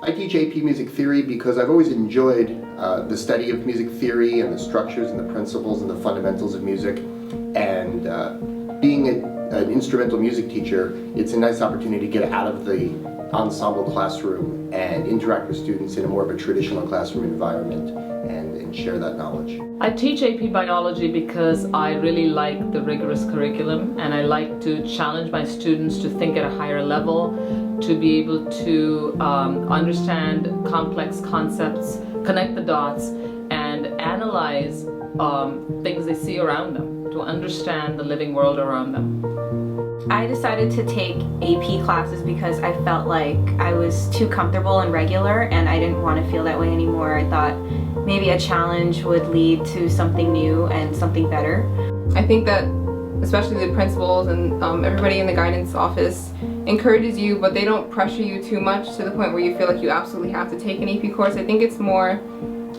I teach AP Music Theory because I've always enjoyed the study of music theory and the structures and the principles and the fundamentals of music. And being an instrumental music teacher, it's a nice opportunity to get out of the ensemble classroom and interact with students in a more of a traditional classroom environment and share that knowledge. I teach AP Biology because I really like the rigorous curriculum, and I like to challenge my students to think at a higher level, to be able to understand complex concepts, connect the dots, and analyze things they see around them, to understand the living world around them. I decided to take AP classes because I felt like I was too comfortable and regular, and I didn't want to feel that way anymore. I thought maybe a challenge would lead to something new and something better. I think that especially the principals and everybody in the guidance office encourages you, but they don't pressure you too much to the point where you feel like you absolutely have to take an AP course. I think it's more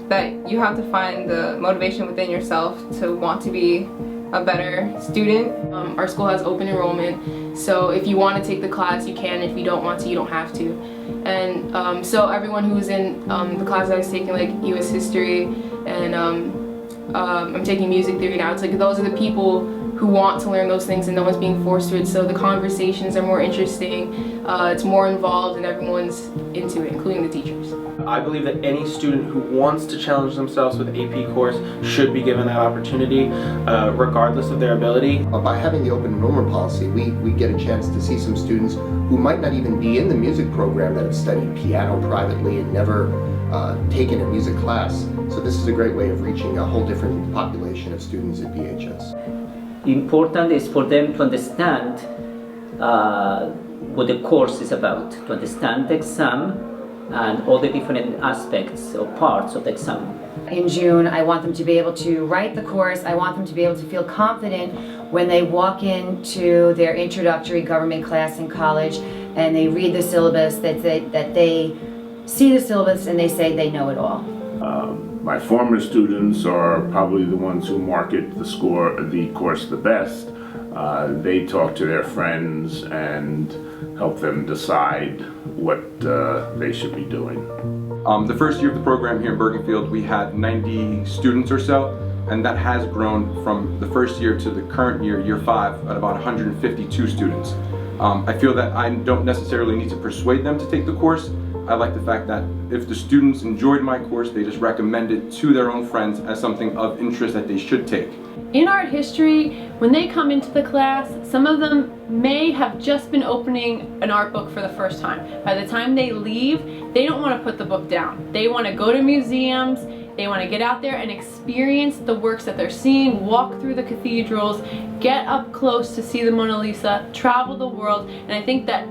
that you have to find the motivation within yourself to want to be a better student. Our school has open enrollment, so if you want to take the class, you can. If you don't want to, you don't have to. And so everyone who's in the class I was taking, like U.S. history, and I'm taking music theory now, it's like those are the people who want to learn those things and no one's being forced to it, so the conversations are more interesting, it's more involved, and everyone's into it, including the teachers. I believe that any student who wants to challenge themselves with AP course should be given that opportunity, regardless of their ability. By having the open enrollment policy, we get a chance to see some students who might not even be in the music program that have studied piano privately and never taken a music class. So this is a great way of reaching a whole different population of students at BHS. Important is for them to understand what the course is about, to understand the exam and all the different aspects or parts of the exam. In June, I want them to be able to write the course. I want them to be able to feel confident when they walk into their introductory government class in college and they read the syllabus, that they see the syllabus and they say they know it all. My former students are probably the ones who market the course the best. They talk to their friends and help them decide what they should be doing. The first year of the program here in Bergenfield, we had 90 students or so, and that has grown from the first year to the current year, year 5, at about 152 students. I feel that I don't necessarily need to persuade them to take the course. I like the fact that if the students enjoyed my course, they just recommend it to their own friends as something of interest that they should take. In art history, when they come into the class, some of them may have just been opening an art book for the first time. By the time they leave, they don't want to put the book down. They want to go to museums, they want to get out there and experience the works that they're seeing, walk through the cathedrals, get up close to see the Mona Lisa, travel the world, and I think that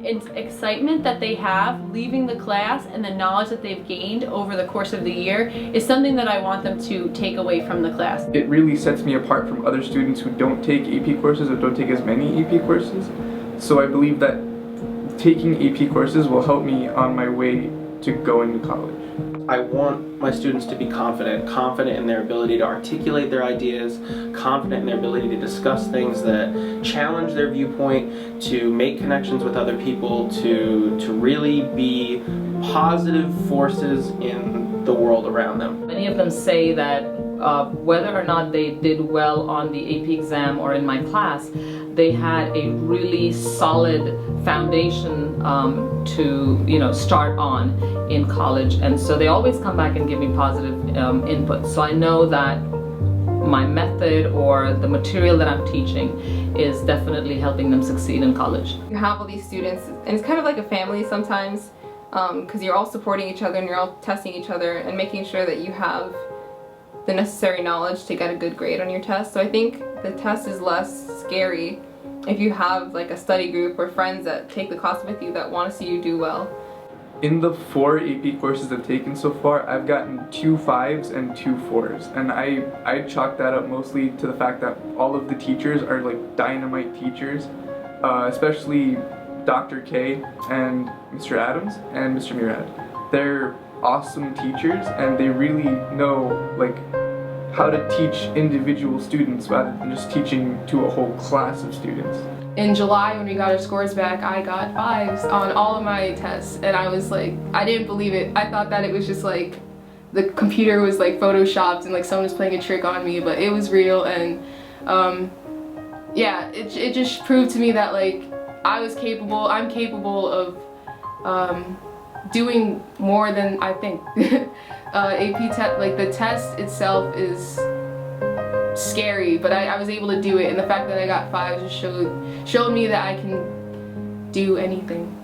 excitement that they have leaving the class and the knowledge that they've gained over the course of the year is something that I want them to take away from the class. It really sets me apart from other students who don't take AP courses or don't take as many AP courses. So I believe that taking AP courses will help me on my way to going to college. I want my students to be confident in their ability to articulate their ideas, confident in their ability to discuss things that challenge their viewpoint, to make connections with other people, to really be positive forces in the world around them. Many of them say that whether or not they did well on the AP exam or in my class, they had a really solid foundation to start on in college, and so they always come back and give me positive input. So I know that my method or the material that I'm teaching is definitely helping them succeed in college. You have all these students, and it's kind of like a family sometimes, because you're all supporting each other and you're all testing each other and making sure that you have the necessary knowledge to get a good grade on your test. So I think the test is less scary if you have like a study group or friends that take the class with you that want to see you do well. In the 4 AP courses I've taken so far, I've gotten 2 5s and 2 4s, and I chalk that up mostly to the fact that all of the teachers are like dynamite teachers, especially Dr. K and Mr. Adams and Mr. Murad. They're awesome teachers, and they really know like how to teach individual students rather than just teaching to a whole class of students. In July, when we got our scores back, I got 5s on all of my tests, and I was like, I didn't believe it. I thought that it was just like the computer was like photoshopped and like someone was playing a trick on me, but it was real. And yeah, it just proved to me that like I'm capable of doing more than I think. AP test, like the test itself is scary, but I was able to do it, and the fact that I got 5 just showed me that I can do anything.